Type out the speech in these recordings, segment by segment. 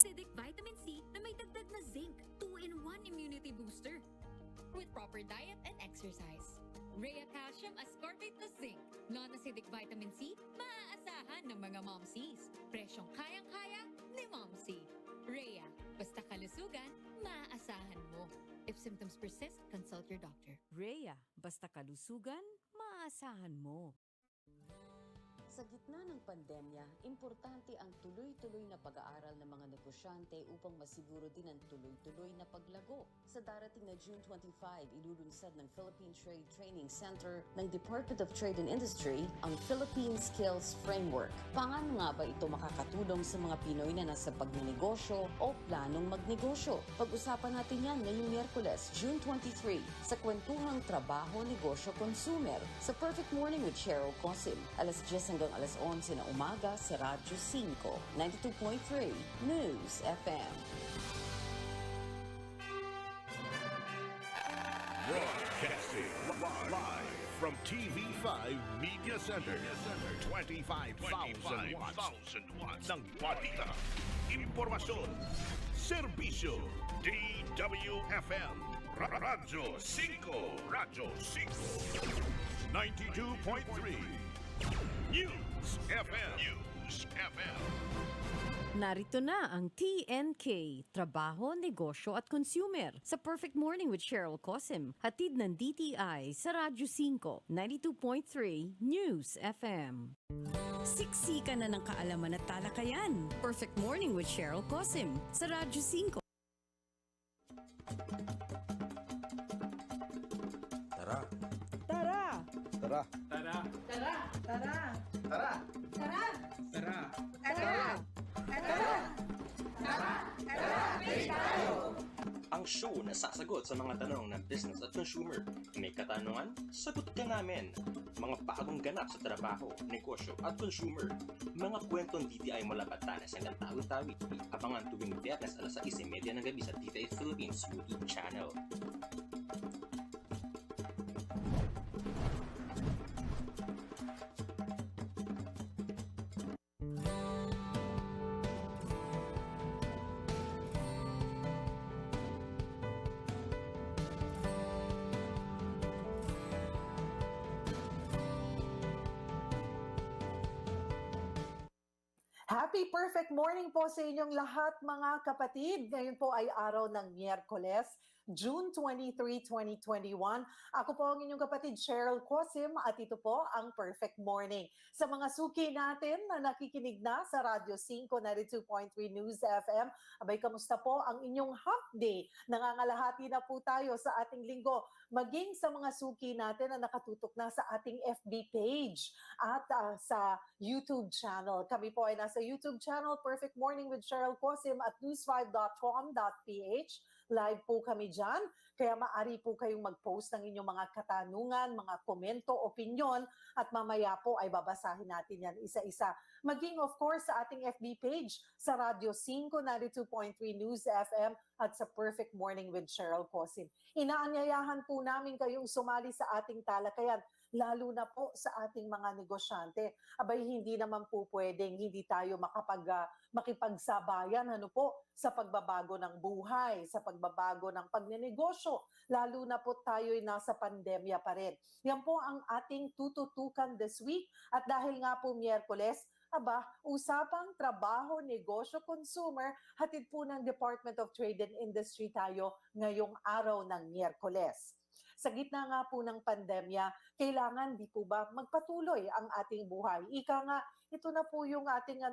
non-acidic vitamin C na may dagdag na zinc, 2-in-1 immunity booster. With proper diet and exercise. Rhea Calcium Ascorbate plus Zinc. Non-acidic vitamin C, maaasahan ng mga momsies. Presyong kayang-kaya ni Momsy. Rhea, basta kalusugan, maaasahan mo. If symptoms persist, consult your doctor. Rhea, basta kalusugan, maaasahan mo. Sa gitna ng pandemya, importante ang tuloy-tuloy na pag-aaral ng mga negosyante upang masiguro din ang tuloy-tuloy na paglago. Sa darating na June 25, ilulunsad ng Philippine Trade Training Center ng Department of Trade and Industry ang Philippine Skills Framework. Paano nga ba ito makakatulong sa mga Pinoy na nasa pagnenegosyo o planong magnegosyo? Pag-usapan natin yan ngayong Miyerkules, June 23, sa Kwentuhang Trabaho, Negosyo, Consumer sa Perfect Morning with Cheryl Cosim, alas 10 hanggang alas 11 na umaga sa Radyo 5, 92.3 News FM. Broadcasting live from TV5 Media Center. 25,000 watts ng balita, impormasyon, serbisyo, DWFM, Radyo 5, Radyo 5, 92.3 News FM. News FM. Narito na ang TNK, Trabaho, Negosyo at Consumer sa Perfect Morning with Cheryl Cosim, hatid ng DTI sa Radyo 5, 92.3 News FM. Siksika na ng kaalaman at talakayan. Perfect Morning with Cheryl Cosim sa Radyo 5. Tara! Tara! Tara! Tara! Tara! Tara! Tara! Tara! Tara! Tara! Tara! Tara! Tara! Tayo! Ang show na sasagot sa mga tanong ng business at consumer. May katanungan? Sagot ka namin. Mga bagong ganap sa trabaho, negosyo at consumer. Mga kwentong DTI mula Batanes hanggang Tawi-Tawi. Abangan tuwing Biyernes alas 6:30 ng gabi sa DTI Philippines YouTube channel. Happy perfect morning po sa inyong lahat mga kapatid. Ngayon po ay araw ng Miyerkules, June 23, 2021. Ako po ang inyong kapatid Cheryl Cosim at ito po ang Perfect Morning. Sa mga suki natin na nakikinig na sa Radyo 5, 92.3 News FM, abay kamusta po ang inyong hump day? Nangangalahati na po tayo sa ating linggo. Maging sa mga suki natin na nakatutok na sa ating FB page at sa YouTube channel. Kami po ay nasa YouTube channel, Perfect Morning with Cheryl Cosim at news5.com.ph. Live po kami dyan, kaya maaari po kayong mag-post ng inyong mga katanungan, mga komento, opinyon, at mamaya po ay babasahin natin yan isa-isa. Maging of course sa ating FB page, sa Radyo 5, 92.3 News FM, at sa Perfect Morning with Cheryl Cosim. Inaanyayahan po namin kayong sumali sa ating talakayan, lalo na po sa ating mga negosyante. Abay, hindi naman po pwedeng hindi tayo makipagsabayan sa pagbabago ng buhay, sa pagbabago ng pagnenegosyo, lalo na po tayo'y nasa pandemya pa rin. Yan po ang ating tututukan this week. At dahil nga po Miyerkules, usapang trabaho, negosyo, consumer, hatid po ng Department of Trade and Industry tayo ngayong araw ng Miyerkules. Sa gitna nga po ng pandemya, kailangan di po ba magpatuloy ang ating buhay? Ika nga, ito na po yung ating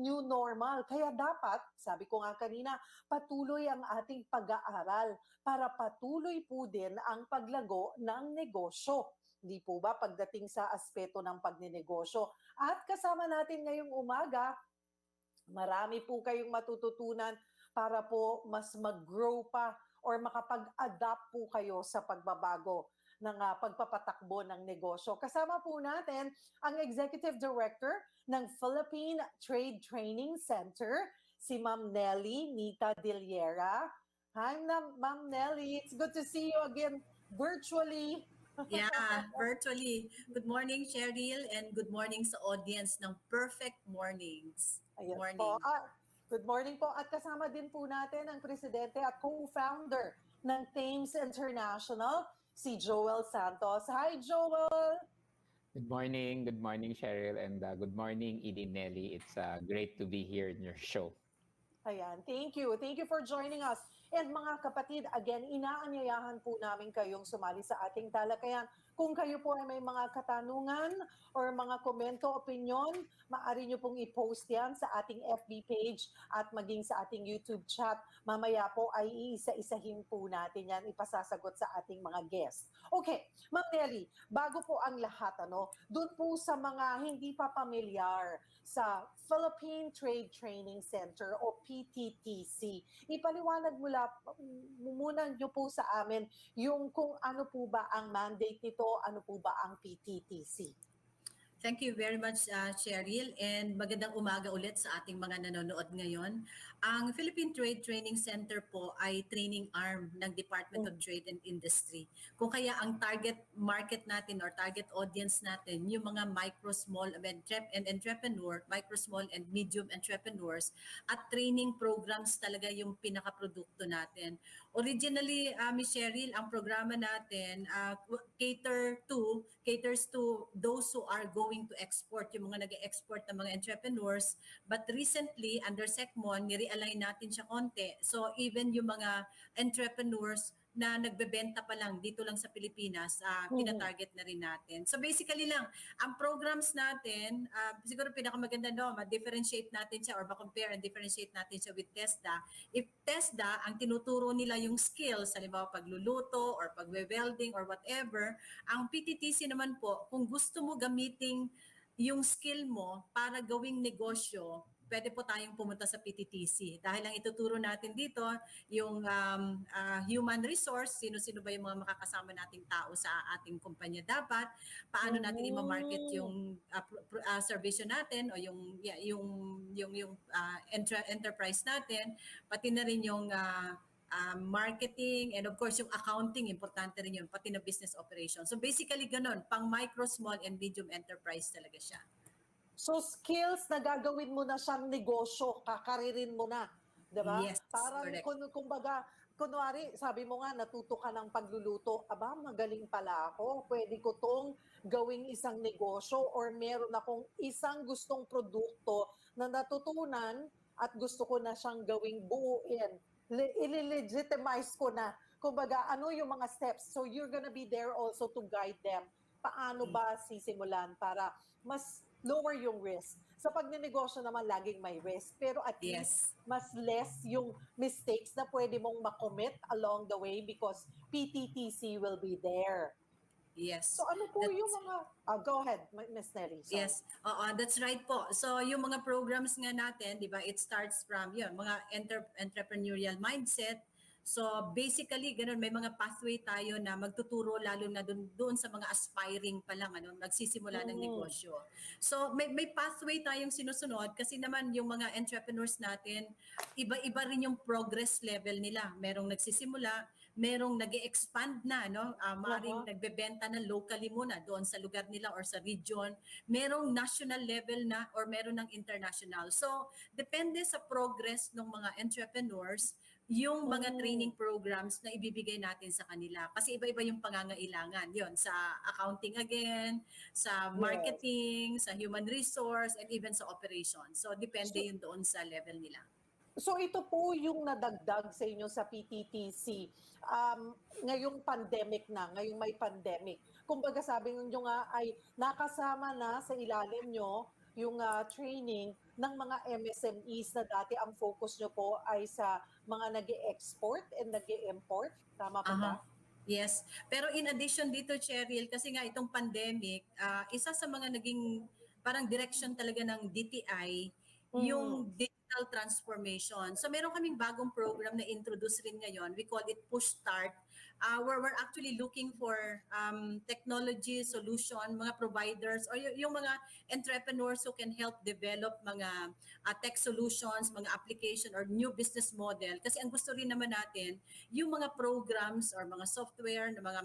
new normal. Kaya dapat, sabi ko nga kanina, patuloy ang ating pag-aaral para patuloy po din ang paglago ng negosyo. Di po ba pagdating sa aspeto ng pagnenegosyo? At kasama natin ngayong umaga, marami po kayong matututunan para po mas mag-grow pa or makapag-adapt po kayo sa pagbabago ng pagpapatakbo ng negosyo. Kasama po natin ang Executive Director ng Philippine Trade Training Center, si Ma'am Nelly Nita Diliera. Hi, Ma'am Nelly. It's good to see you again virtually. Yeah, virtually. Good morning, Cheryl, and good morning sa audience ng Perfect Mornings. Ayan Morning. po. Good morning po at kasama din po natin ang presidente at co-founder ng Thames International, si Joel Santos. Hi, Joel! Good morning, Cheryl, and good morning, Edie Nelly. It's great to be here in your show. Ayan, thank you. Thank you for joining us. And mga kapatid, again, inaanyayahan po namin kayong sumali sa ating talakayan. Kung kayo po ay may mga katanungan or mga komento, opinion, maaari nyo pong i-post yan sa ating FB page at maging sa ating YouTube chat. Mamaya po ay iisa-isahin po natin yan, ipasasagot sa ating mga guests. Okay, Ma'am Nelly, bago po ang lahat, doon po sa mga hindi pa pamilyar sa Philippine Trade Training Center o PTTC, ipaliwanag muna nyo po sa amin yung kung ano po ba ang mandate nito, ano po ba ang PTTC? Thank you very much, Cheryl, and magandang umaga ulit sa ating mga nanonood ngayon. Ang Philippine Trade Training Center po ay training arm ng Department of Trade and Industry. Kung kaya ang target market natin or target audience natin, yung mga micro, small, and entrepreneur, micro, small, and medium entrepreneurs, at training programs talaga yung pinakaprodukto natin. Originally, Ms. Cheryl, ang programa natin caters to those who are going to export, yung mga nag-export ng mga entrepreneurs. But recently, under SECMON, nire-align natin siya konti. So even yung mga entrepreneurs na nagbebenta pa lang dito lang sa Pilipinas, pinatarget na rin natin. So basically lang, ang programs natin, siguro pinakamaganda ma-differentiate natin siya or ma-compare and differentiate natin siya with TESDA. If TESDA, ang tinuturo nila yung skills, halimbawa pagluluto or pagwe-welding or whatever, ang PTTC naman po, kung gusto mo gamitin yung skill mo para gawing negosyo, pwede po tayong pumunta sa PTTC. Dahil ang ituturo natin dito, yung human resource, sino-sino ba yung mga makakasama nating tao sa ating kumpanya dapat, paano natin i-market yung servisyo natin o yung enterprise natin, pati na rin yung marketing, and of course yung accounting, importante rin yun, pati na business operation. So basically ganun, pang micro, small, and medium enterprise talaga siya. So skills na gagawin mo na siyang negosyo, kakaririn mo na, 'di ba? Yes, Parang correct. kumbaga, kunwari, sabi mo nga natuto ka ng pagluluto, aba magaling pala ako, pwede ko tong gawing isang negosyo or meron akong isang gustong produkto na natutunan at gusto ko na siyang gawing buuin. I-legitimize ko na. Kumbaga, ano yung mga steps? So you're gonna be there also to guide them. Paano ba sisimulan para mas lower yung risk? Sa pagnenegosyo naman, laging may risk. Pero at least, mas less yung mistakes na pwede mong makommit along the way because PTTC will be there. Yes. So ano po yung mga... go ahead, Ms. Nelly. Sorry. Yes, that's right po. So yung mga programs nga natin, di ba, it starts from mga entrepreneurial mindset. So basically, ganun, may mga pathway tayo na magtuturo lalo na doon sa mga aspiring pa lang, nagsisimula ng negosyo. So may pathway tayong sinusunod kasi naman yung mga entrepreneurs natin, iba-iba rin yung progress level nila. Merong nagsisimula, merong nag-expand na, maaaring nagbebenta na locally muna doon sa lugar nila or sa region. Merong national level na or meron ng international. So depende sa progress ng mga entrepreneurs, yung mga training programs na ibibigay natin sa kanila. Kasi iba-iba yung pangangailangan. Yon sa accounting again, sa marketing, sa human resource, and even sa operations. So depende yun doon sa level nila. So ito po yung nadagdag sa inyo sa PTTC. Ngayong pandemic na, ngayong may pandemic. Kumbaga sabi nyo nga ay nakasama na sa ilalim nyo yung training ng mga MSMEs na dati ang focus nyo po ay sa mga nag-e-export and nag-e-import. Tama po ba? Yes. Pero in addition dito, Cheryl, kasi nga itong pandemic, isa sa mga naging parang direction talaga ng DTI, yung digital transformation. So meron kaming bagong program na introduce rin ngayon. We call it Push Start. where we're actually looking for technology solution, mga providers, or yung mga entrepreneurs who can help develop mga tech solutions, mga application, or new business model. Kasi ang gusto rin naman natin, yung mga programs or mga software na mga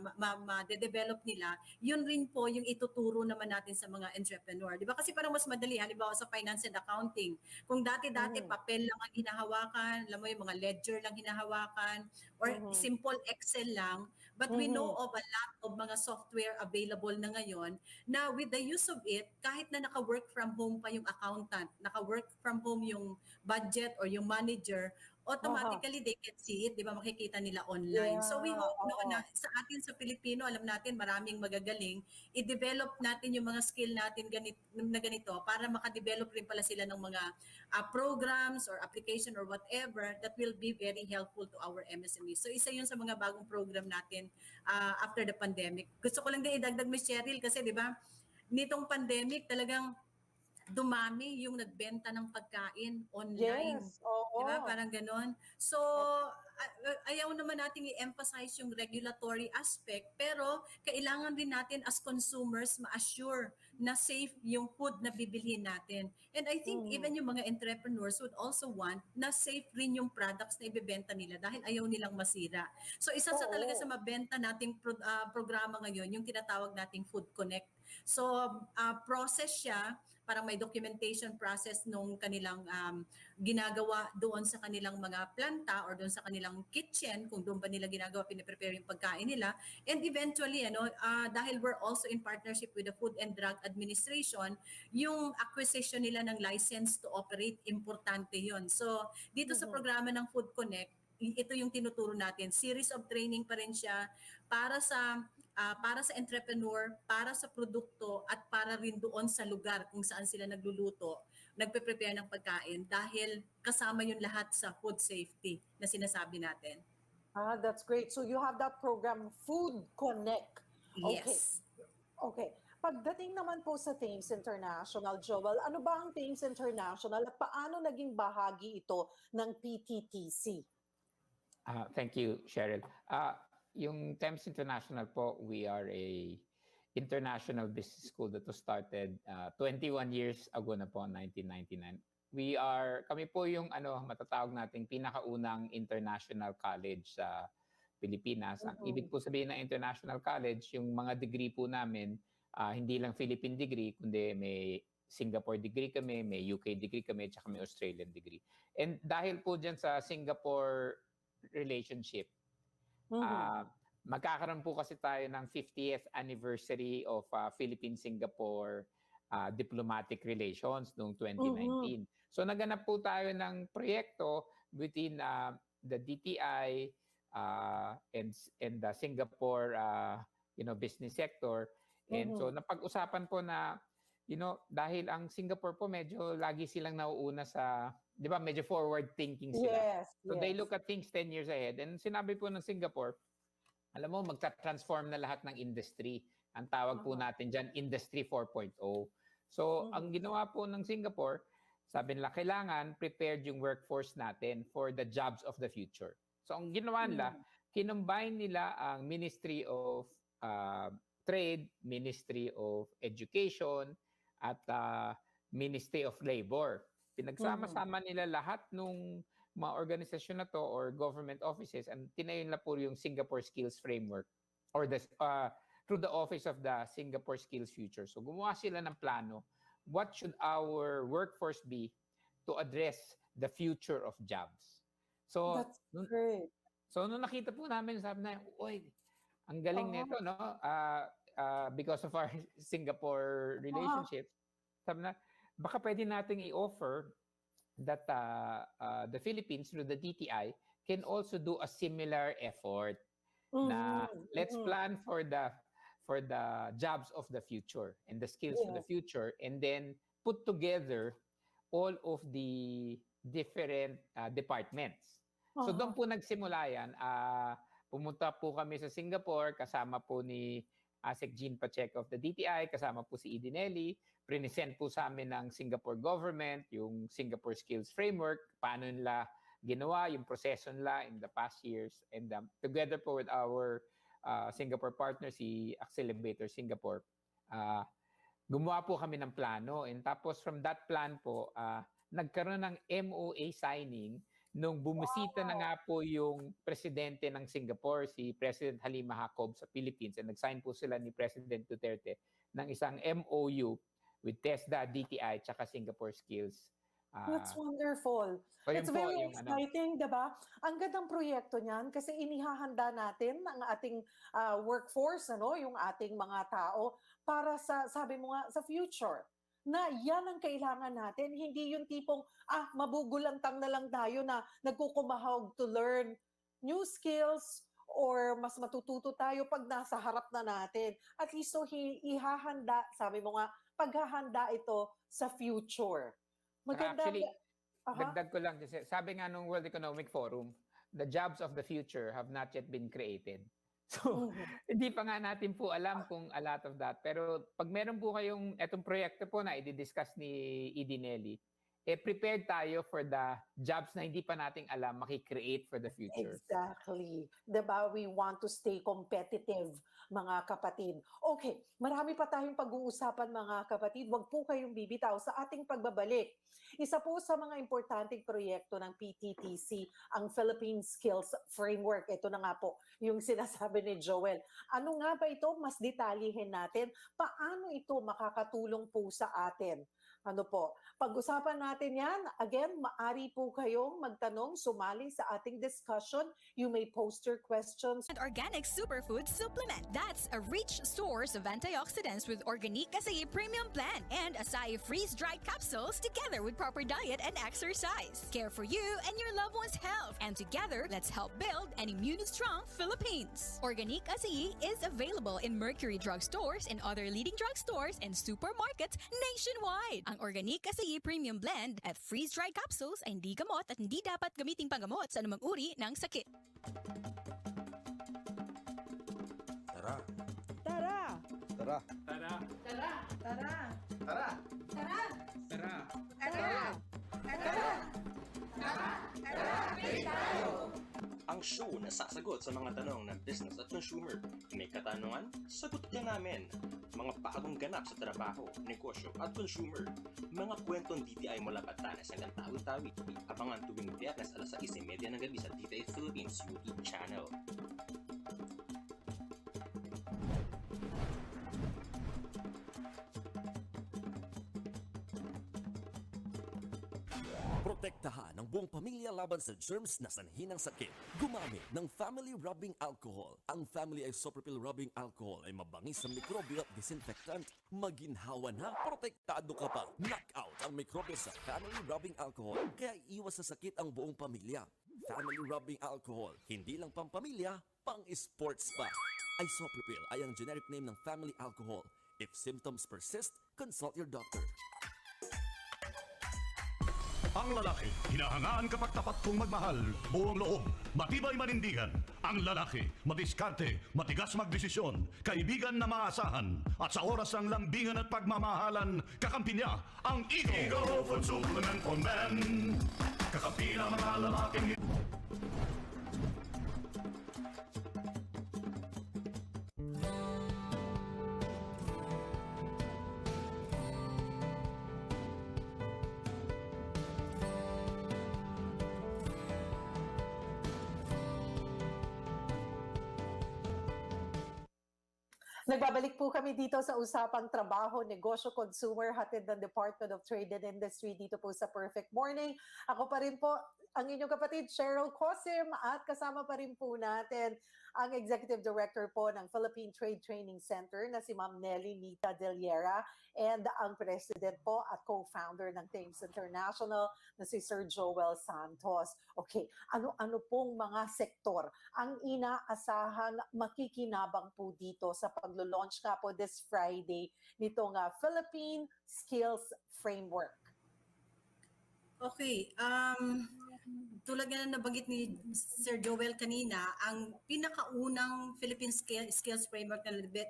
ma-develop nila, yun rin po yung ituturo naman natin sa mga entrepreneur. Di ba? Kasi parang mas madali, halimbawa sa finance and accounting. Kung dati-dati papel lang ang hinahawakan, alam mo yung mga ledger lang hinahawakan, or simple Excel lang, but we know of a lot of mga software available na ngayon na with the use of it, kahit na naka-work from home pa yung accountant, naka-work from home yung budget or yung manager, automatically they can see it, di ba, makikita nila online. So we hope na sa atin sa Pilipino, alam natin maraming magagaling, i-develop natin yung mga skill natin na ganito para makadevelop rin pala sila ng mga programs or application or whatever that will be very helpful to our MSMEs. So isa yun sa mga bagong program natin after the pandemic. Gusto ko lang din idagdag, Ms. Cheryl, kasi di ba, nitong pandemic talagang dumami yung nagbenta ng pagkain online. Yes, oo. Di ba? Parang ganon. So, ayaw naman natin i-emphasize yung regulatory aspect, pero kailangan din natin as consumers ma-assure na safe yung food na bibilhin natin. And I think even yung mga entrepreneurs would also want na safe rin yung products na ibebenta nila dahil ayaw nilang masira. So, isa sa talaga sa mabenta nating programa ngayon, yung tinatawag nating Food Connect. So, process siya, parang may documentation process nung kanilang ginagawa doon sa kanilang mga planta or doon sa kanilang kitchen, kung doon ba nila ginagawa, piniprepare yung pagkain nila. And eventually, dahil we're also in partnership with the Food and Drug Administration, yung acquisition nila ng license to operate, importante yun. So, dito sa programa ng Food Connect, ito yung tinuturo natin. Series of training pa rin siya para sa entrepreneur, para sa produkto, at para rin doon sa lugar kung saan sila nagluluto, nagpe-prepare ng pagkain dahil kasama yung lahat sa food safety na sinasabi natin. That's great. So you have that program, Food Connect. Okay. Yes. Okay. Pagdating naman po sa Thames International, Joel, ano ba ang Thames International at paano naging bahagi ito ng PTTC? Thank you, Cheryl. Yung Thames International po, we are a international business school that was started 21 years ago na po, 1999. Kami po yung matatawag nating pinakaunang international college sa Pilipinas. Ang ibig po sabihin ng international college, yung mga degree po namin, hindi lang Philippine degree, kundi may Singapore degree kami, may UK degree kami, tsaka may Australian degree. And dahil po dyan sa Singapore relationship, magkakaroon po kasi tayo ng 50th anniversary of Philippine-Singapore diplomatic relations noong 2019. So naganap po tayo ng proyekto between the DTI and the Singapore business sector. And so napag-usapan po na dahil ang Singapore po medyo lagi silang nauuna sa, di ba, medyo forward thinking sila. Yes, so they look at things 10 years ahead. And sinabi po ng Singapore, alam mo, magta-transform na lahat ng industry. Ang tawag po natin dyan, Industry 4.0. So ang ginawa po ng Singapore, sabi nila, kailangan prepared yung workforce natin for the jobs of the future. So ang ginawa nila, kinumbine nila ang Ministry of Trade, Ministry of Education, at Ministry of Labor. Pinagsama-sama nila lahat nung mga organisasyon na to or government offices, and tinayo nila po yung Singapore Skills Framework or through the Office of the Singapore Skills Future. So gumawa sila ng plano. What should our workforce be to address the future of jobs? So That's great. So nung nakita po namin, sabi na, oy, ang galing nito, no? Because of our Singapore relationship, sabi na, baka pwede nating i-offer that the Philippines through the DTI can also do a similar effort na let's plan for the jobs of the future and the skills of the future, and then put together all of the different departments. So doon po nagsimula yan. Pumunta po kami sa Singapore, kasama po ni Asek Jean Pacheco of the DTI, kasama po si Idinelli. Present po sa amin ng Singapore government, yung Singapore Skills Framework, paano nila ginawa, yung proseso nila in the past years. And together po with our Singapore partner, si Accelerator Singapore, gumawa po kami ng plano. And tapos from that plan po, nagkaroon ng MOA signing nung bumisita na nga po yung presidente ng Singapore, si President Halima Jacob sa Philippines. And nag-sign po sila ni President Duterte ng isang MOU with TESDA, DTI, tsaka Singapore Skills. That's wonderful. It's very exciting, diba? Ang gandang proyekto niyan kasi inihahanda natin ang ating workforce, yung ating mga tao para sa, sabi mo nga, sa future. Na yan ang kailangan natin. Hindi yung tipong, mabugulantang na lang tayo na nagkukumahog to learn new skills or mas matututo tayo pag nasa harap na natin. At least so ihahanda, sabi mo nga, paghahanda ito sa future. Maganda. Actually, dagdag ko lang kasi sabi nga nung World Economic Forum, the jobs of the future have not yet been created. So, hindi pa nga natin po alam kung a lot of that. Pero pag meron po kayong etong proyekto po na i-discuss ni Edinelli, prepared tayo for the jobs na hindi pa nating alam makikreate for the future. Exactly. Diba? We want to stay competitive, mga kapatid. Okay, marami pa tayong pag-uusapan, mga kapatid. Huwag po kayong bibitaw sa ating pagbabalik. Isa po sa mga importanteng proyekto ng PTTC, ang Philippine Skills Framework. Ito na nga po, yung sinasabi ni Joel. Ano nga ba ito? Mas detalyihin natin. Paano ito makakatulong po sa atin? Ano po? Pag-usapan natin yan. Again, maari po kayong magtanong, sumali sa ating discussion. You may post your questions. And organic superfood supplement. That's a rich source of antioxidants with organic acai premium blend and acai freeze-dried capsules together with proper diet and exercise. Care for you and your loved one's health. And together, let's help build an immune-strong Philippines. Organic acai is available in Mercury drugstores and other leading drugstores and supermarkets nationwide. Ang organic acai premium blend at freeze-dried capsules ay hindi gamot at hindi dapat gamiting panggamot sa anumang uri ng sakit. Tara. Tara! Tara. Tara! Tara! Tara! Tara. Tara! Tara! Tara! Tara! Tara! Ang show na sasagot sa mga tanong ng business at consumer. May katanungan? Sagot ka namin. Mga bagong ganap sa trabaho, negosyo at consumer. Mga kwentong DTI mula Batanes hanggang Tawi-Tawi. Abangan tuwing Biyernes alas 6:30 ng gabi sa DTI Philippines YouTube channel. Protektahan ang buong pamilya laban sa germs na sanhi ng sakit. Gumamit ng Family Rubbing Alcohol. Ang Family Isopropyl Rubbing Alcohol ay mabangis sa mikrobyo at disinfectant. Maginhawa na, protektado ka pa. Knockout ang mikrobyo sa Family Rubbing Alcohol. Kaya iwas sa sakit ang buong pamilya. Family Rubbing Alcohol. Hindi lang pampamilya, pang-sports pa. Isopropyl ay ang generic name ng Family Alcohol. If symptoms persist, consult your doctor. Ang lalaki, hinahangaan kapag tapat kong magmahal, buong loob, matibay manindigan. Ang lalaki, madiskarte, matigas magdesisyon, kaibigan na maasahan. At sa oras ng lambingan at pagmamahalan, kakampi niya ang Eagle Food Supplement for Men. Kakampi ng mga lalaking Nagbabalik po kami dito sa usapang trabaho, negosyo, consumer, hatid ng Department of Trade and Industry dito po sa Perfect Morning. Ako pa rin po ang inyong kapatid, Cheryl Cosim, at kasama pa rin po natin ang Executive Director po ng Philippine Trade Training Center na si Ma'am Nelly Nita Deliera and ang President po at Co-Founder ng Thames International na si Sir Joel Santos. Okay, ano pong mga sektor ang inaasahan makikinabang po dito sa paglo-launch nga po this Friday nitong Philippine Skills Framework? Okay, tulad nga na nabanggit ni Sir Joel kanina, ang pinakaunang Philippine Skills Framework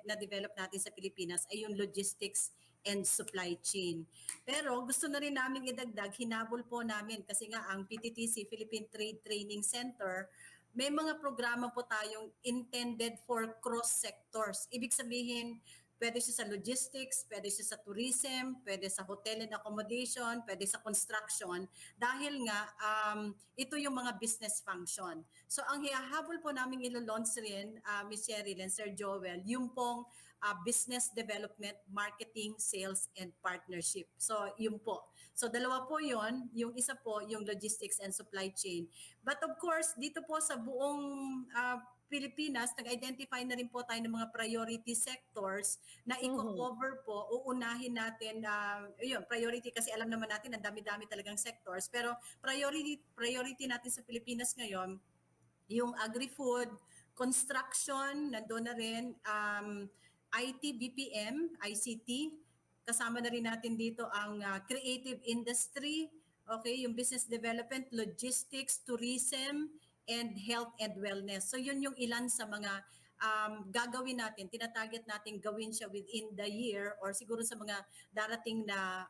na develop natin sa Pilipinas ay yung Logistics and supply chain. Pero gusto na rin namin idagdag, hinabol po namin kasi nga ang PTTC, Philippine Trade Training Center, may mga programa po tayong intended for cross sectors. Ibig sabihin, pwede siya sa logistics, pwede siya sa tourism, pwede sa hotel and accommodation, pwede sa construction. Dahil nga, ito yung mga business function. So ang hihahabol po namin ilo-launch rin, Ms. Cheryl and Sir Joel, yung pong business development, marketing, sales, and partnership. So yun po. So dalawa po yon, yung isa po yung logistics and supply chain. But of course, dito po sa buong Pilipinas, nag-identify na rin po tayo ng mga priority sectors na i-cover po, uunahin natin, yun, priority kasi alam naman natin, ang dami-dami talagang sectors, pero priority natin sa Pilipinas ngayon, yung agri-food, construction, nandoon na rin, IT, BPM, ICT, kasama na rin natin dito ang creative industry, okay, yung business development, logistics, tourism, and health and wellness. So yun yung ilan sa mga gagawin natin, tinatarget natin gawin siya within the year or siguro sa mga darating na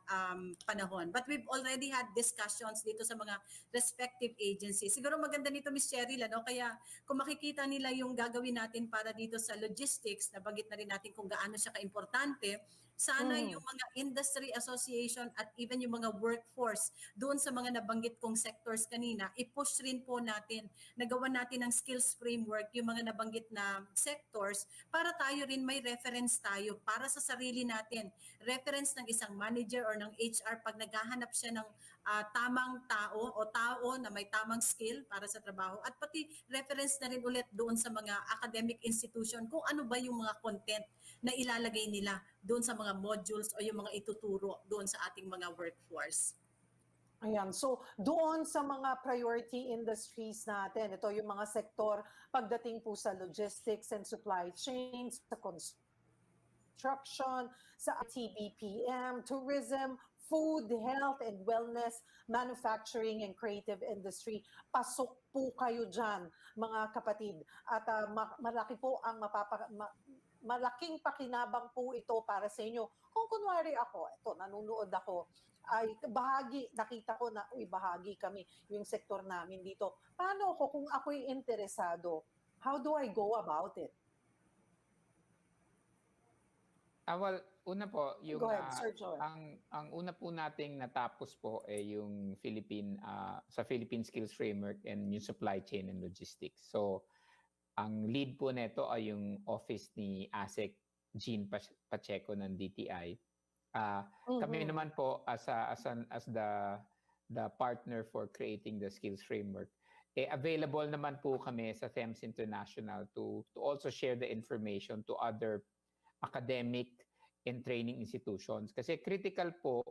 panahon. But we've already had discussions dito sa mga respective agencies. Siguro maganda nito, Ms. Cheryl, ano? Kaya kung makikita nila yung gagawin natin para dito sa logistics, nabanggit na rin natin kung gaano siya kaimportante, sana yung mga industry association at even yung mga workforce doon sa mga nabanggit kong sectors kanina, i-push rin po natin, nagawa natin ng skills framework yung mga nabanggit na sectors para tayo rin may reference tayo para sa sarili natin. Reference ng isang manager or ng HR pag naghahanap siya ng tamang tao o tao na may tamang skill para sa trabaho at pati reference na rin ulit doon sa mga academic institution kung ano ba yung mga content na ilalagay nila doon sa mga modules o yung mga ituturo doon sa ating mga workforce. Ayan, so doon sa mga priority industries natin, ito yung mga sektor pagdating po sa logistics and supply chains, sa construction, sa IT, BPM, tourism, food, health and wellness, manufacturing and creative industry. Pasok po kayo dyan, mga kapatid. At malaki po ang malaking pakinabang po ito para sa inyo. Kung kunwari ako, ito, nanonood ako, ay bahagi, nakita ko na, bahagi kami, yung sektor namin dito. Paano ako kung ako'y interesado? How do I go about it? Well, una po, yung, Go ahead, Sir Joel. ang una po nating natapos po ay yung sa Philippine Skills Framework and yung supply chain and logistics. So, ang lead po nito ay yung office ni ASEC Jean Pacheco ng DTI. Kami naman po as the partner for creating the skills framework, available naman po kami sa THEMS International to also share the information to other academic and training institutions. Kasi critical po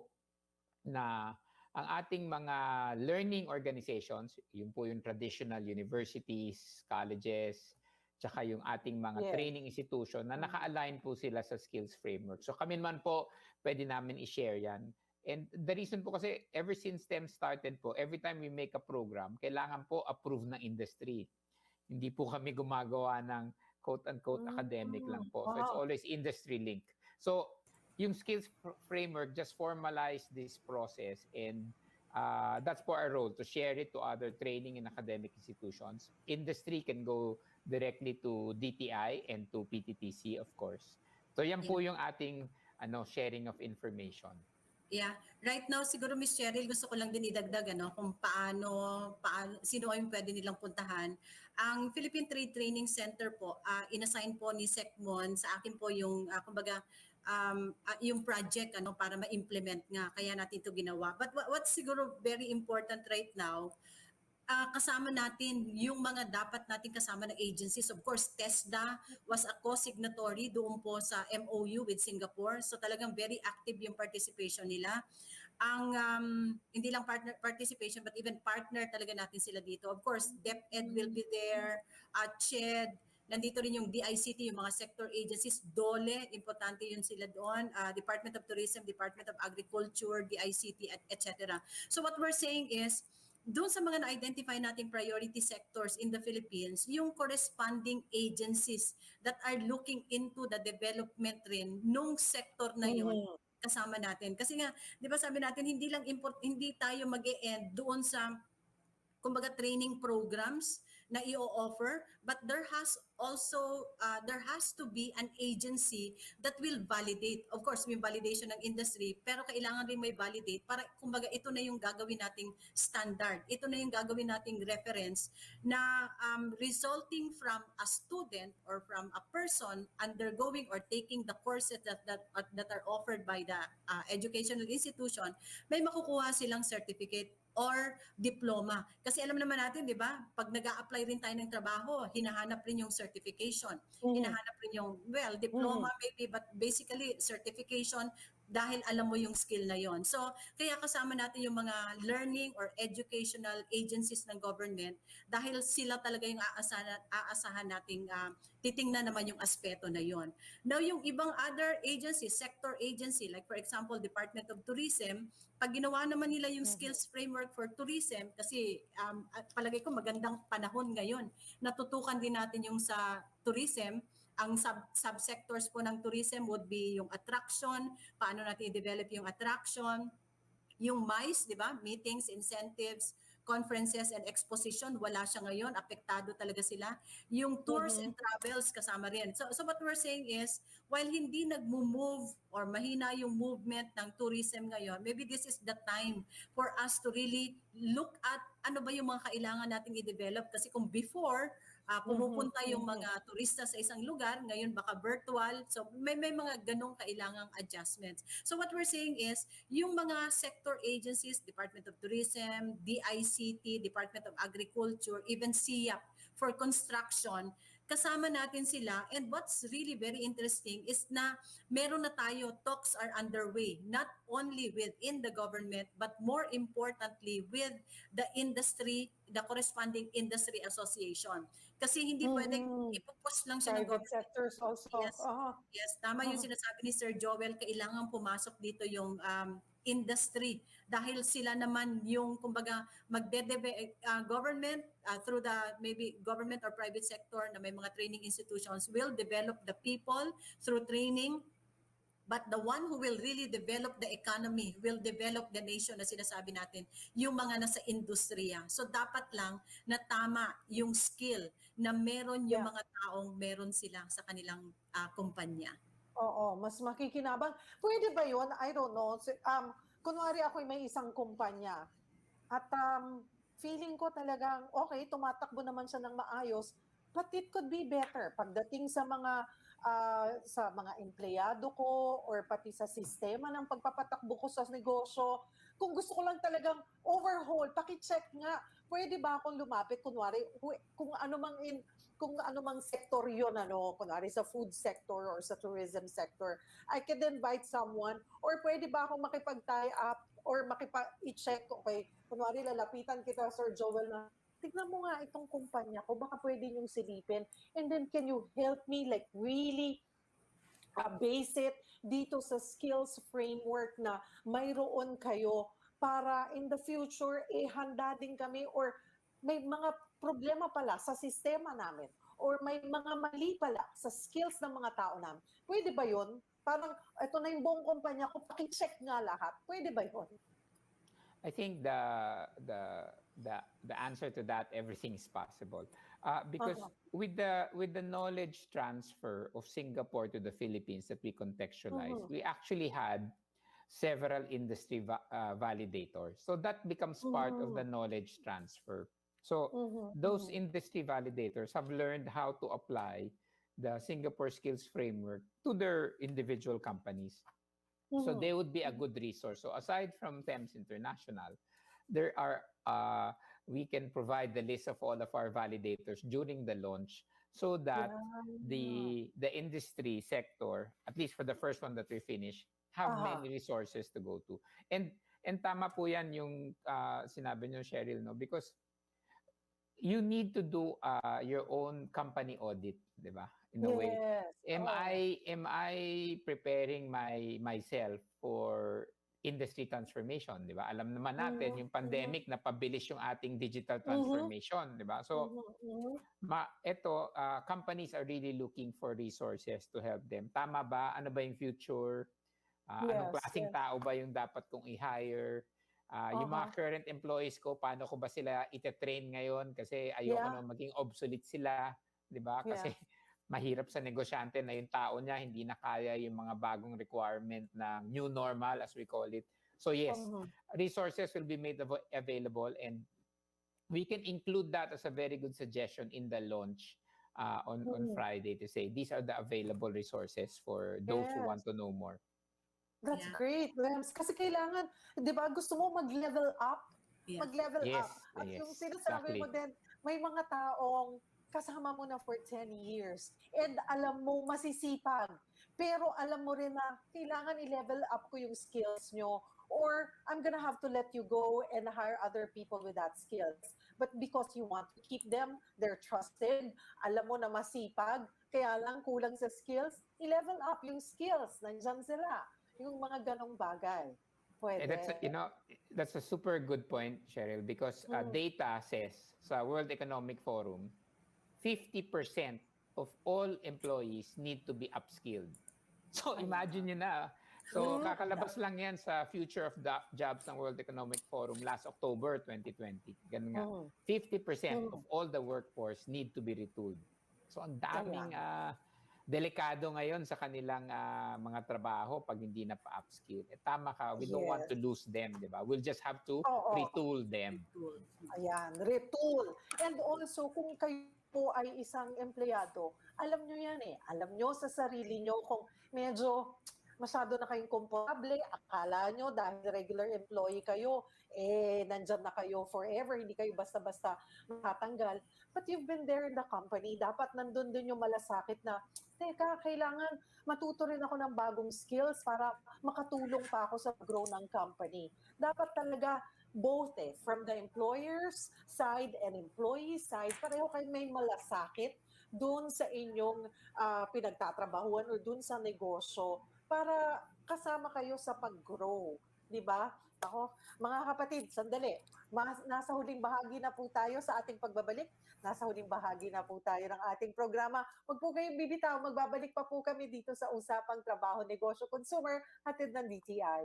na ang ating mga learning organizations, yun po yung traditional universities, colleges, tsaka yung ating mga training institution na naka-align po sila sa skills framework. So kami naman po, pwede namin i-share yan. And the reason po kasi ever since STEM started po, every time we make a program, kailangan po approve ng industry. Hindi po kami gumagawa ng quote-unquote academic lang po. So it's always industry link. So yung skills framework just formalize this process and that's for our role, to share it to other training and academic institutions. Industry can go directly to DTI and to PTTC, of course. So yan po yung ating sharing of information. Yeah. Right now, siguro Ms. Cheryl, gusto ko lang din idagdag kung paano sino ay pwede nilang puntahan. Ang Philippine Trade Training Center po, inassign po ni SECMON sa akin po yung, kumbaga, yung project para ma-implement nga. Kaya natin ito ginawa. But what's siguro very important right now, kasama natin yung mga dapat natin kasama ng agencies. Of course, TESDA was a co-signatory doon po sa MOU with Singapore. So talagang very active yung participation nila. Ang hindi lang participation but even partner talaga natin sila dito. Of course, DepEd will be there, CHED, nandito rin yung DICT, yung mga sector agencies, DOLE, importante yun sila doon, Department of Tourism, Department of Agriculture, DICT, etc. So what we're saying is, doon sa mga na-identify nating priority sectors in the Philippines, yung corresponding agencies that are looking into the development rin nung sector na yun, kasama natin. Kasi nga, 'di ba sabi natin hindi tayo mag-e-end doon sa kumbaga training programs na i-offer, but there has to be an agency that will validate. Of course, may validation ng industry, pero kailangan rin may validate para kumbaga ito na yung gagawin nating standard. Ito na yung gagawin nating reference na resulting from a student or from a person undergoing or taking the courses that are offered by the educational institution, may makukuha silang certificate or diploma. Kasi alam naman natin, di ba, pag nag-a-apply rin tayo ng trabaho, hinahanap rin yung certification. Hinahanap rin yung, diploma maybe, but basically certification dahil alam mo yung skill na yon. So, kaya kasama natin yung mga learning or educational agencies ng government dahil sila talaga yung aasahan nating titingnan naman yung aspeto na yon. Now, yung ibang other agencies, sector agency, like for example, Department of Tourism, pag ginawa naman nila yung skills framework for tourism, kasi palagay ko magandang panahon ngayon, natutukan din natin yung sa tourism, ang subsectors po ng tourism would be yung attraction, paano natin i-develop yung attraction, yung MICE, di ba? Meetings, incentives, conferences and exposition, wala siya ngayon, apektado talaga sila. Yung tours and travels kasama rin. So what we're saying is, while hindi nagmo-move or mahina yung movement ng tourism ngayon, maybe this is the time for us to really look at ano ba yung mga kailangan nating i-develop. Kasi kung before, pumupunta yung mga turista sa isang lugar, ngayon baka virtual. So may mga ganong kailangang adjustments. So what we're saying is, yung mga sector agencies, Department of Tourism, DICT, Department of Agriculture, even SIAP for construction, kasama natin sila. And what's really very interesting is na meron na tayo, talks are underway, not only within the government, but more importantly with the industry, the corresponding industry association. Kasi hindi pwedeng ipupush lang siya ng Private government. sectors also. Yes, tama yung sinasabi ni Sir Joel, kailangan pumasok dito yung industry dahil sila naman yung kumbaga government through the maybe government or private sector na may mga training institutions will develop the people through training. But the one who will really develop the economy, will develop the nation na sinasabi natin, yung mga nasa industriya. So dapat lang na tama yung skill na meron yung mga taong meron sila sa kanilang kumpanya. Oo, mas makikinabang. Pwede ba yun? I don't know. Kunwari ako may isang kumpanya at feeling ko talagang, okay, tumatakbo naman siya ng maayos, but it could be better pagdating sa mga empleyado ko or pati sa sistema ng pagpapatakbo ko sa negosyo. Kung gusto ko lang talagang overhaul, paki-check nga, pwede ba akong lumapit kunwari kung ano mang sector 'yon, kunwari sa food sector or sa tourism sector, I can invite someone, or pwede ba akong makipag-tie up or i-check, okay, kunwari lalapitan kita, Sir Joel, na tignan mo nga itong kumpanya ko, baka pwede niyong silipin. And then, can you help me like really base it dito sa skills framework na mayroon kayo para in the future, handa din kami, or may mga problema pala sa sistema namin, or may mga mali pala sa skills ng mga tao namin. Pwede ba yun? Parang, ito na yung buong kumpanya ko, paki-check nga lahat. Pwede ba yun? I think the answer to that, everything is possible, because with the knowledge transfer of Singapore to the Philippines that we contextualize, we actually had several industry validators, so that becomes part of the knowledge transfer. So those industry validators have learned how to apply the Singapore Skills Framework to their individual companies. So they would be a good resource. So aside from TEMS International, there are we can provide the list of all of our validators during the launch, so that the industry sector, at least for the first one that we finish, have many resources to go to. And tama po yan yung sinabi niyo, Cheryl, no? Because you need to do your own company audit, di ba? In a way. Am I preparing myself for industry transformation, di ba? Alam naman natin yung pandemic na pabilis yung ating digital transformation, di ba? So companies are really looking for resources to help them. Tama ba? Ano ba yung future Anong Yes, klaseng yes. tao ba yung dapat kong i-hire? Yung mga current employees ko, paano ko ba sila ite-train ngayon? Kasi ayoko Yeah. na maging obsolete sila, di ba? Kasi Yeah. mahirap sa negosyante na yung tao niya hindi na kaya yung mga bagong requirement ng new normal as we call it. So yes, resources will be made available, and we can include that as a very good suggestion in the launch on Friday to say these are the available resources for those who want to know more. That's great, Rems. Kasi kailangan, di ba, gusto mo mag-level up? Yeah. Mag-level Yes, up. At yes, yung sinasabi exactly. mo din, may mga taong kasama mo na for 10 years and alam mo masisipag. Pero alam mo rin na kailangan i-level up ko yung skills nyo, or I'm gonna have to let you go and hire other people with that skills. But because you want to keep them, they're trusted, alam mo na masipag, kaya lang kulang sa skills, i-level up yung skills, nandyan sila. Yung mga ganong bagay. Pwede. That's a super good point, Cheryl, because data says sa World Economic Forum, 50% of all employees need to be upskilled. So imagine nyo na. So kakalabas lang yan sa Future of Jobs ng World Economic Forum last October 2020. Ganun nga. 50% of all the workforce need to be retooled. So ang daming delikado ngayon sa kanilang mga trabaho pag hindi na pa-upskill. Tama ka, we don't want to lose them, di ba? We'll just have to retool them. Ayan, retool. And also, kung kayo po ay isang empleyado, alam nyo yan eh. Alam nyo sa sarili nyo kung medyo masyado na kayong komportable, akala nyo dahil regular employee kayo, nandyan na kayo forever, hindi kayo basta-basta matatanggal. But you've been there in the company, dapat nandun din yung malasakit na, teka, kailangan matuto rin ako ng bagong skills para makatulong pa ako sa grow ng company. Dapat talaga both from the employer's side and employee side, pareho kayo may malasakit dun sa inyong pinagtatrabahuan o dun sa negosyo para kasama kayo sa pag-grow. Di ba? Ako, mga kapatid, sandali. Nasa huling bahagi na po tayo sa ating pagbabalik. Nasa huling bahagi na po tayo ng ating programa. Huwag po kayong bibitaw. Magbabalik pa po kami dito sa Usapang Trabaho, Negosyo, Consumer, hatid ng DTI.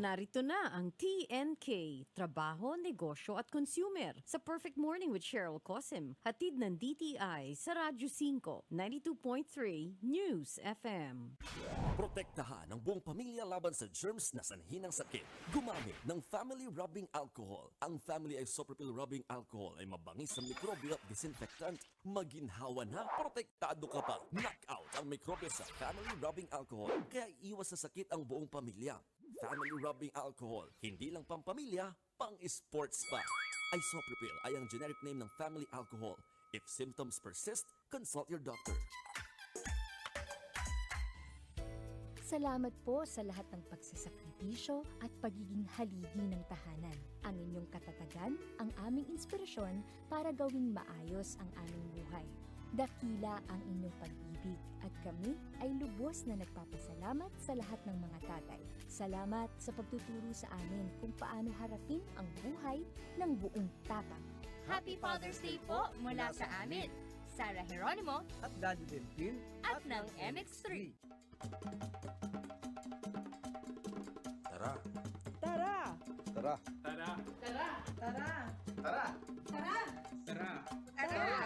Narito na ang TNK, Trabaho, Negosyo at Consumer sa Perfect Morning with Cheryl Cosim. Hatid ng DTI sa Radyo 5, 92.3 News FM. Protektahan ang buong pamilya laban sa germs na sanhi ng sakit. Gumamit ng family rubbing alcohol. Ang family isopropyl rubbing alcohol ay mabangis sa mikrobyo at disinfectant. Maginhawa na, protektado ka pa. Knockout ang mikrobyo sa family rubbing alcohol. Kaya iwas sa sakit ang buong pamilya. Family rubbing alcohol, hindi lang pampamilya, pang-sports pa. Isopropyl ay ang generic name ng family alcohol. If symptoms persist, consult your doctor. Salamat po sa lahat ng pagsasakripisyo at pagiging haligi ng tahanan. Ang inyong katatagan, ang aming inspirasyon para gawing maayos ang aming buhay. Dakila ang inyong pag-ibig at kami ay lubos na nagpapasalamat sa lahat ng mga tatay. Salamat sa pagtuturo sa amin kung paano harapin ang buhay ng buong tatang. Happy Father's Day po mula sa amin, Sarah Geronimo At Daddy Delphin at ng MX3. Tara. Tara! Tara. Tara! Tara! Tara! Tara. Tara! Tara! Tara!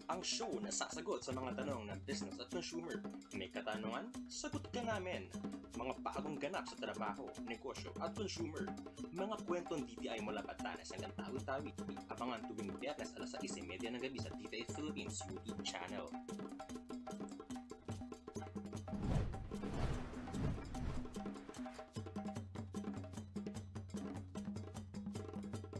Ang show na sasagot sa mga tanong ng business at consumer. May katanungan? Sagot ka namin. Mga bagong ganap sa trabaho, negosyo at consumer. Mga kwentong DTI mula Batanes hanggang Tawi-Tawi. Abangan tuwing Biyernes alas 6:30 ng gabi sa DTI Philippines YouTube channel.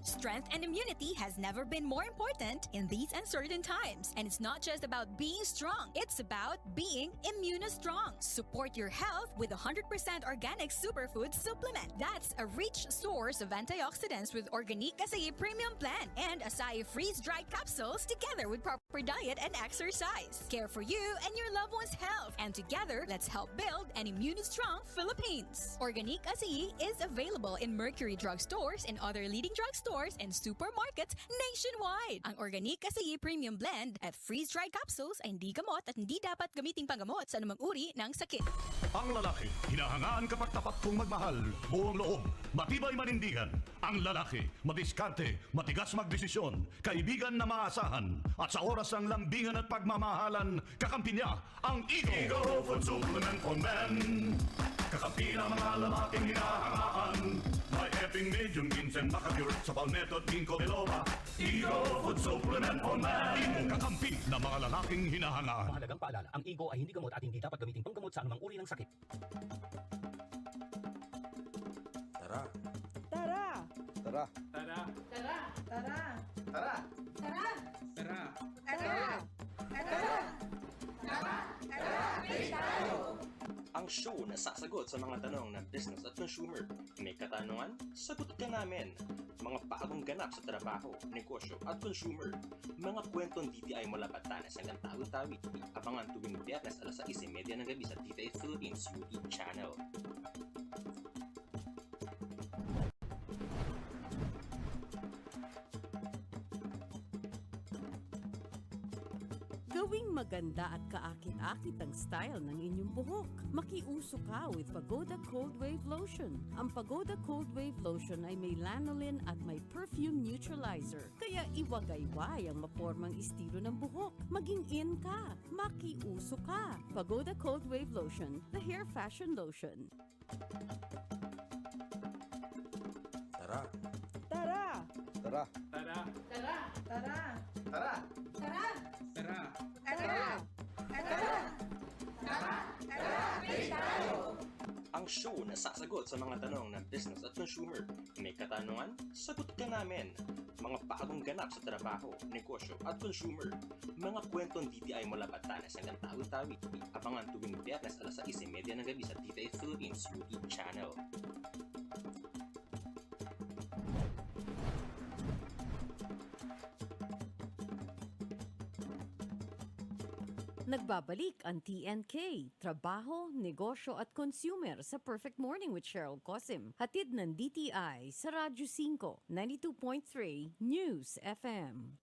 Strength and immunity has never been more important in these uncertain times. And it's not just about being strong, it's about being immunostrong. Support your health with 100% organic superfood supplement. That's a rich source of antioxidants with organic acai premium plant and acai freeze-dried capsules together with proper diet and exercise. Care for you and your loved one's health. And together, let's help build an immunostrong Philippines. Organic acai is available in Mercury drugstores and other leading drugstores and supermarkets nationwide. Ang organic acai premium blend at freeze-dried capsules ay hindi gamot at hindi dapat gamiting panggamot sa anumang uri ng sakit. Ang lalaki, hinahangaan kapag tapat kong magmahal, buong loob, matibay manindigan. Ang lalaki, madiskarte, matigas magdesisyon, kaibigan na maasahan, at sa oras ng lambingan at pagmamahalan, kakampi niya ang Ego Food Supplement for Men. Kakampi na mga lalaking hinahangaan, may eping medium ginseng makapure sa palmetto at ginkgo biloba. Ego Food Supplement for Men. Ego kakampi na mga lalaking hinahangaan. Mahalagang paalala, ang Ego ay hindi gamot at hindi dapat gamitin panggamot sa anumang uri ng sakit. Tara. Tara! Tara. Tara! Tara. Tara! Tara. Tara! Tara. Tara! Ang show na sasagot sa mga tanong ng business at consumer. May katanungan? Sagot ka namin. Mga bagong ganap sa trabaho, negosyo at consumer. Mga kwentong DTI mula Batanes hanggang Tawi-Tawi. Abangan tuwing Biyernes alas 6:30 ng gabi sa DTI Philippines YouTube channel. Gawing maganda at kaakit-akit ang style ng inyong buhok. Makiuso ka with Pagoda Cold Wave Lotion. Ang Pagoda Cold Wave Lotion ay may lanolin at may perfume neutralizer. Kaya iwagayway ang mapormang estilo ng buhok. Maging in ka. Makiuso ka. Pagoda Cold Wave Lotion, the hair fashion lotion. Tara. Tara! Tara. Tara! Tara! Tara! Tara. Tara! Tara. Ang show na sasagot sa mga tanong ng business at consumer. May katanungan? Sagot ka namin. Mga bagong ganap sa trabaho, negosyo at consumer. Mga kwentong DTI mula Batanes hanggang Tawi-Tawi. Abangan tuwing Biyernes alas 6:30 ng gabi sa DTI Philippines YouTube channel. Nagbabalik ang TNK, Trabaho, Negosyo at Consumer sa Perfect Morning with Cheryl Cosim. Hatid ng DTI sa Radyo 5, 92.3 News FM.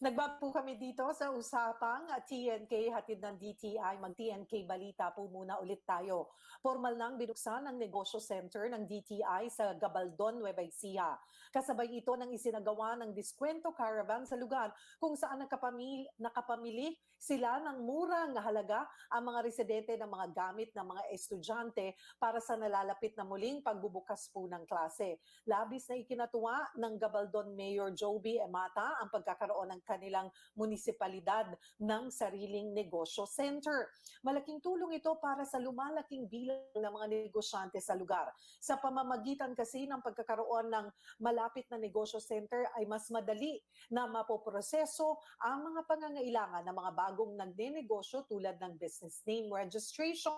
Nagbab po kami dito sa usapang TNK hatid ng DTI. Mag-TNK balita po muna ulit tayo. Formal nang binuksan ang negosyo center ng DTI sa Gabaldon, Nueva Ecija. Kasabay ito ng isinagawa ng diskwento caravan sa lugar kung saan nakapamili sila ng murang halaga ang mga residente ng mga gamit ng mga estudyante para sa nalalapit na muling pagbubukas po ng klase. Labis na ikinatuwa ng Gabaldon Mayor Joby Emata ang pagkakaroon ng kanilang munisipalidad ng sariling negosyo center. Malaking tulong ito para sa lumalaking bilang ng mga negosyante sa lugar. Sa pamamagitan kasi ng pagkakaroon ng malapit na negosyo center ay mas madali na mapoproseso ang mga pangangailangan ng mga bagong nagnenegosyo tulad ng business name registration,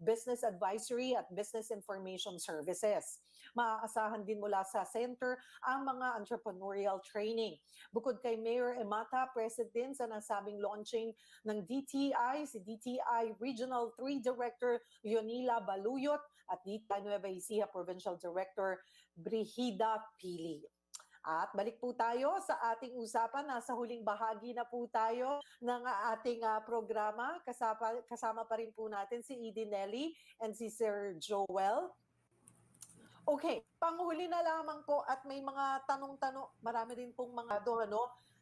business advisory at business information services. Maaasahan din mula sa center ang mga entrepreneurial training. Bukod kay Mayor Emata, present din sa nasabing launching ng DTI, si DTI Regional 3 Director Leonila Baluyot at DTI Nueva Ecija Provincial Director Brigida Pili. At balik po tayo sa ating usapan. Nasa huling bahagi na po tayo ng ating programa. Kasama pa rin po natin si Edie Nelly and si Sir Joel. Okay, panghuli na lamang po at may mga tanong-tanong, marami rin pong mga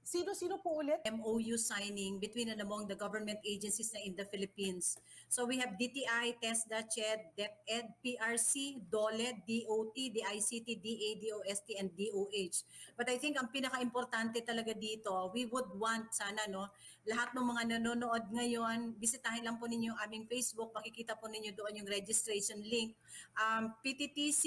Sino-sino po ulit? MOU signing between and among the government agencies na in the Philippines. So we have DTI, TESDA, CHED, DepEd, PRC, DOLE, DOT, DICT, DA, DOST, and DOH. But I think ang pinaka-importante talaga dito, we would want sana, no, lahat ng mga nanonood ngayon, bisitahin lang po ninyo yung aming Facebook, makikita po ninyo doon yung registration link. PTTC,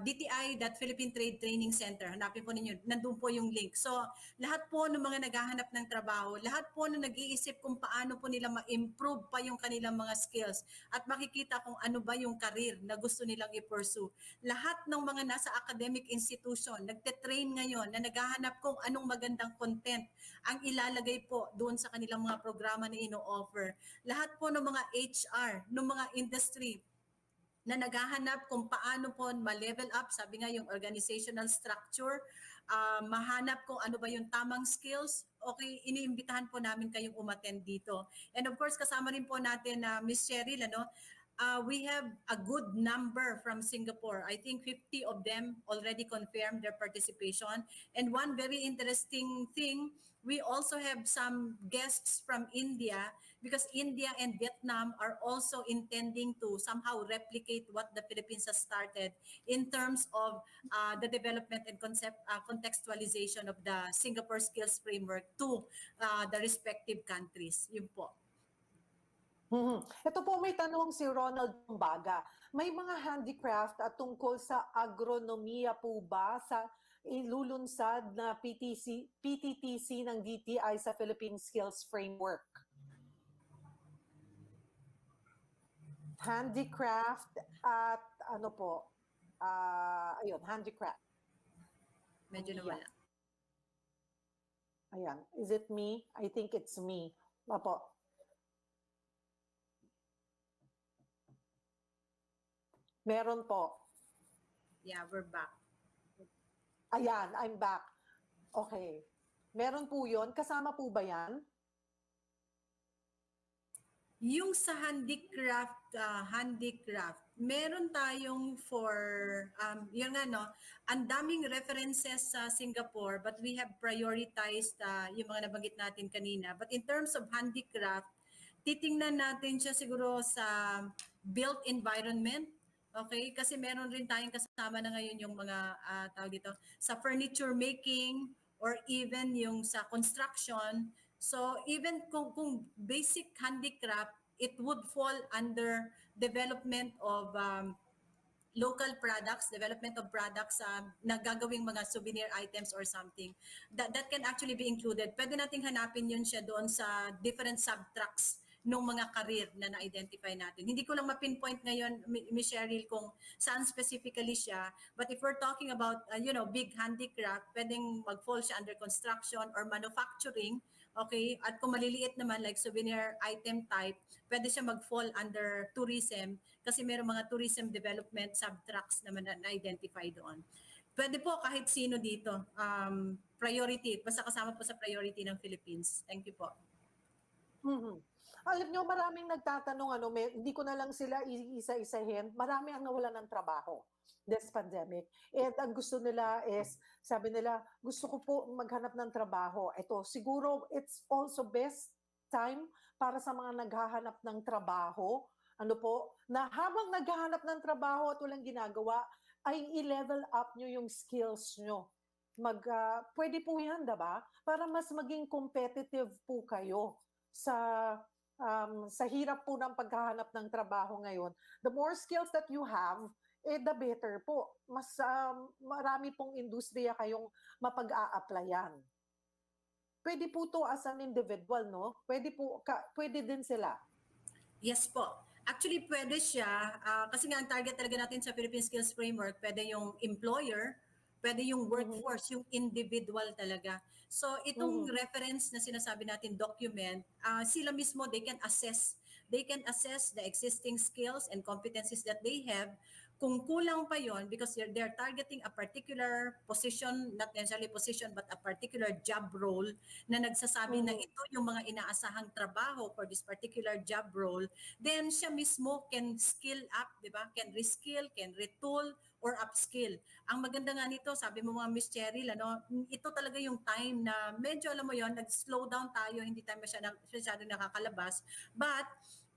DTI, that Philippine Trade Training Center. Hanapin po ninyo, nandun po yung link. So, lahat po ng mga naghahanap ng trabaho, lahat po na nag-iisip kung paano po nila ma-improve pa yung kanilang mga skills at makikita kung ano ba yung career na gusto nilang i-pursue. Lahat ng mga nasa academic institution, nagte-train ngayon na naghahanap kung anong magandang content ang ilalagay po doon sa kanilang mga programa na ino-offer. Lahat po ng mga HR, ng mga industry, na naghahanap kung paano po ma-level up, sabi nga yung organizational structure, mahanap kung ano ba yung tamang skills, okay, iniimbitahan po namin kayong umattend dito. And of course, kasama rin po natin na Miss Cheryl, we have a good number from Singapore. I think 50 of them already confirmed their participation. And one very interesting thing, we also have some guests from India because India and Vietnam are also intending to somehow replicate what the Philippines has started in terms of the development and contextualization of the Singapore Skills Framework to the respective countries. Yun po. Ito po may tanong si Ronald Baga. May mga handicraft at tungkol sa agronomiya po ba sa ilulunsad na PTTC ng DTI sa Philippine Skills Framework? Handicraft at ano po? Ayun, handicraft. Medyo nawala. Ayan. Is it me? I think it's me. Apo. Meron po. Yeah, we're back. Ayan, I'm back. Okay. Meron po yun. Kasama po ba yan? Yung sa handicraft, meron tayong for, yun nga no, ang daming references sa Singapore but we have prioritized yung mga nabanggit natin kanina. But in terms of handicraft, titingnan natin siya siguro sa built environment. Okay, kasi meron rin tayong kasama na ngayon yung mga tawag dito sa furniture making or even yung sa construction. So even kung basic handicraft, it would fall under development of local products, development of products na gagawing mga souvenir items or something. That can actually be included. Pwede nating hanapin yun siya doon sa different subtracts ng mga career na na-identify natin. Hindi ko lang ma-pinpoint ngayon, Ms. Cheryl, kung saan specifically siya. But if we're talking about, big handicraft, pwedeng mag-fall siya under construction or manufacturing, okay? At kung maliliit naman, like souvenir item type, pwede siya mag-fall under tourism kasi mayroong mga tourism development subtracts naman na na-identify doon. Pwede po kahit sino dito. Priority, basta kasama po sa priority ng Philippines. Thank you po. Alam nyo, maraming nagtatanong, hindi ko na lang sila isa-isahin, marami ang nawalan ng trabaho this pandemic. And ang gusto nila is, sabi nila, gusto ko po maghanap ng trabaho. Ito, siguro it's also best time para sa mga naghahanap ng trabaho, na habang naghahanap ng trabaho at walang ginagawa, ay i-level up nyo yung skills nyo. Pwede po yan, diba? Para mas maging competitive po kayo sa hirap po ng paghahanap ng trabaho ngayon. The more skills that you have, the better po. Mas marami pong industriya kayong mapag-a-applyan. Pwede po to as an individual, no? Pwede din sila. Yes po. Actually, pwede siya. Kasi nga ang target talaga natin sa Philippine Skills Framework, pwede yung employer, pwede yung workforce, yung individual talaga. So itong reference na sinasabi natin document, sila mismo they can assess the existing skills and competencies that they have. Kung kulang pa yon because they're targeting a particular position, not necessarily position but a particular job role na nagsasabi na ito yung mga inaasahang trabaho for this particular job role, then siya mismo can skill up, di ba? Can reskill, can retool, or upskill. Ang maganda nga nito, sabi mo mga Miss Cheryl, ito talaga yung time na medyo alam mo yon, nag-slow down tayo, hindi tayo masyadong nakakalabas. But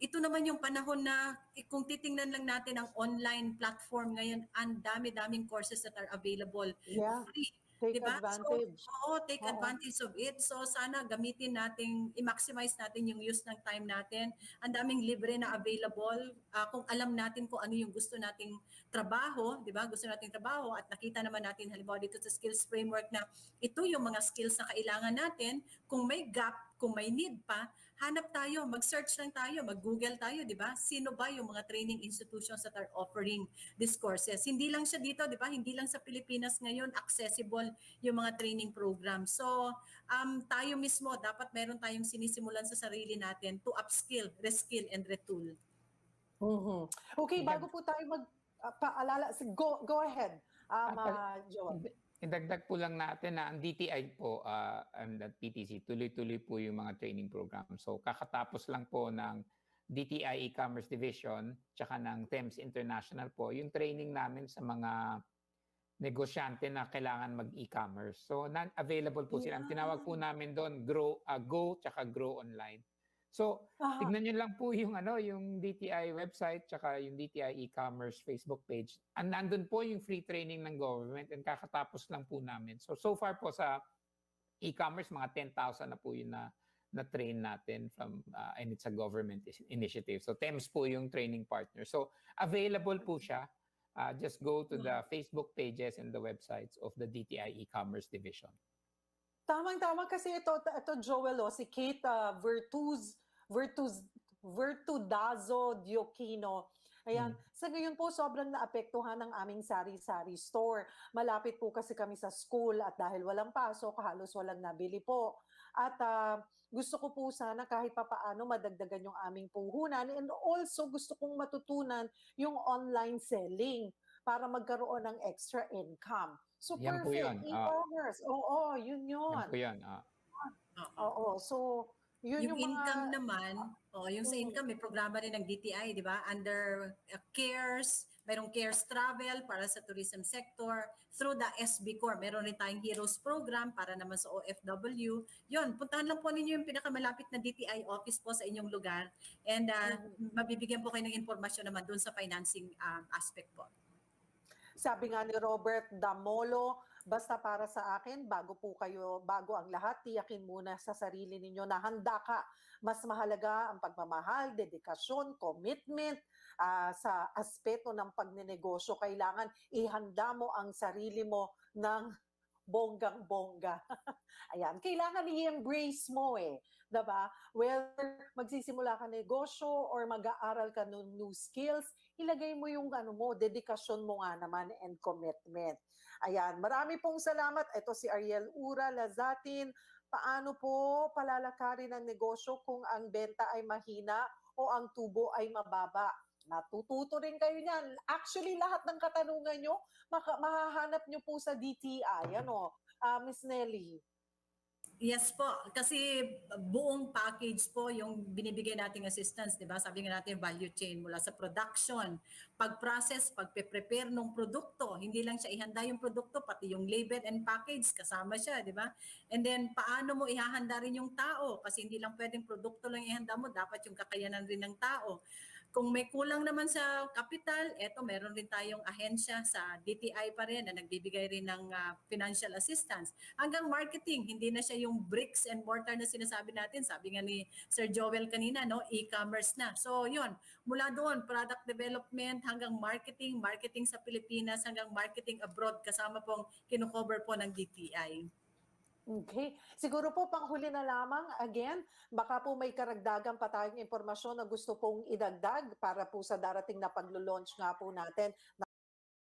ito naman yung panahon na kung titingnan lang natin ang online platform ngayon, ang dami-daming courses that are available. Yeah. Free. Take Diba? advantage. So, take advantage of it. So, sana gamitin natin, i-maximize natin yung use ng time natin. Ang daming libre na available. Kung alam natin kung ano yung gusto nating trabaho, di ba? Gusto nating trabaho at nakita naman natin halimbawa dito sa skills framework na ito yung mga skills na kailangan natin. Kung may gap, kung may need pa, hanap tayo, mag-search lang tayo, mag-google tayo, di ba? Sino ba yung mga training institutions that are offering these courses? Hindi lang siya dito, di ba? Hindi lang sa Pilipinas ngayon accessible yung mga training program. So, tayo mismo, dapat meron tayong sinisimulan sa sarili natin to upskill, reskill, and retool. Okay, bago po tayo magpaalala, go ahead, Joel. Idagdag po lang natin na ang DTI po and the PTC, tuloy-tuloy po yung mga training program. So kakatapos lang po ng DTI E-Commerce Division tsaka ng TEMS International po, yung training namin sa mga negosyante na kailangan mag-e-commerce. So available po sila. Ang tinawag po namin doon, Go tsaka Grow Online. So, tignan nyo lang po yung yung DTI website tsaka yung DTI e-commerce Facebook page. Nandun po yung free training ng government and kakatapos lang po namin. So far po sa e-commerce, mga 10,000 na po yun na train natin from and it's a government initiative. So, TEMS po yung training partner. So, available po siya. Just go to the Facebook pages and the websites of the DTI e-commerce division. Tamang-tama kasi ito Joel, si Kate Virtudazo Diokino. Ayan, sa ngayon po sobrang naapektuhan ng aming sari-sari store. Malapit po kasi kami sa school at dahil walang pasok, halos walang nabili po. At gusto ko po sana kahit papaano madagdagan yung aming puhunan and also gusto kong matutunan yung online selling para magkaroon ng extra income. So Yan perfect, e-commerce. Oo, yun. Yan po yan. Oo, so yun yung income mga... naman, yung sa income may programa rin ng DTI, di ba? Under CARES, mayroong CARES Travel para sa tourism sector. Through the SB Corps, meron rin tayong Heroes Program para naman sa OFW. Yun, puntahan lang po ninyo yung pinakamalapit na DTI office po sa inyong lugar and mabibigyan po kayo ng informasyon naman doon sa financing aspect po. Sabi nga ni Robert Damolo, basta para sa akin, bago ang lahat, tiyakin muna sa sarili ninyo na handa ka. Mas mahalaga ang pagmamahal, dedikasyon, commitment sa aspeto ng pagnenegosyo. Kailangan ihanda mo ang sarili mo ng bonggang-bongga. Ayan, kailangan i-embrace mo diba? Whether magsisimula ka negosyo or mag-aaral ka ng new skills, ilagay mo yung dedikasyon mo nga naman and commitment. Ayan, marami pong salamat. Ito si Ariel Ura Lazatin. Paano po palalakarin ang negosyo kung ang benta ay mahina o ang tubo ay mababa? Natututo rin kayo niyan. Actually, lahat ng katanungan nyo, mahahanap nyo po sa DTI. Miss Nelly. Yes po, kasi buong package po yung binibigay nating assistance, di ba? Sabi nga natin value chain mula sa production, pag-process, pag-prepare ng produkto. Hindi lang siya ihanda yung produkto, pati yung label and package kasama siya, di ba? And then paano mo ihahanda rin yung tao? Kasi hindi lang pwedeng produkto lang ihanda mo, dapat yung kakayanan rin ng tao. Kung may kulang naman sa kapital, meron rin tayong ahensya sa DTI pa rin na nagbibigay rin ng financial assistance. Hanggang marketing, hindi na siya yung bricks and mortar na sinasabi natin. Sabi nga ni Sir Joel kanina, e-commerce na. So yun, mula doon, product development hanggang marketing sa Pilipinas, hanggang marketing abroad, kasama pong kinukover po ng DTI. Okay. Siguro po panghuli na lamang, again, baka po may karagdagan pa tayong impormasyon na gusto pong idagdag para po sa darating na paglo-launch nga po natin.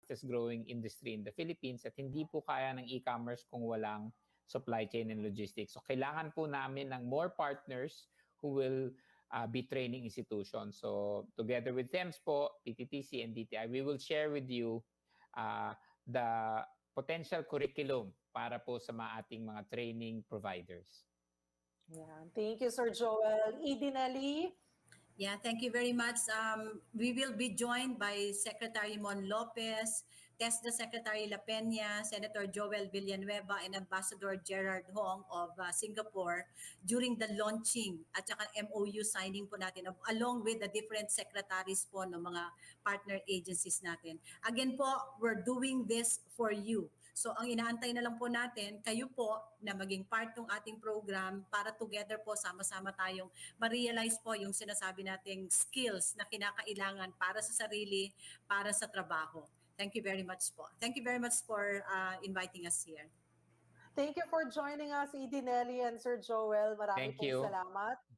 Fastest growing industry in the Philippines at hindi po kaya ng e-commerce kung walang supply chain and logistics. So kailangan po namin ng more partners who will be training institutions. So together with TEMS po, PTTC and DTI, we will share with you the potential curriculum para po sa ating mga training providers. Yeah. Thank you, Sir Joel. Edinelli? Yeah, thank you very much. We will be joined by Secretary Mon Lopez, TESDA Secretary La Peña, Senator Joel Villanueva, and Ambassador Gerard Hong of Singapore during the launching at saka MOU signing po natin along with the different secretaries po ng mga partner agencies natin. Again po, we're doing this for you. So ang inaantay na lang po natin, kayo po na maging part ng ating program para together po sama-sama tayong ma-realize po yung sinasabi nating skills na kinakailangan para sa sarili, para sa trabaho. Thank you very much po. Thank you very much for inviting us here. Thank you for joining us, Edie Nelly and Sir Joel. Marami Thank you. pong salamat.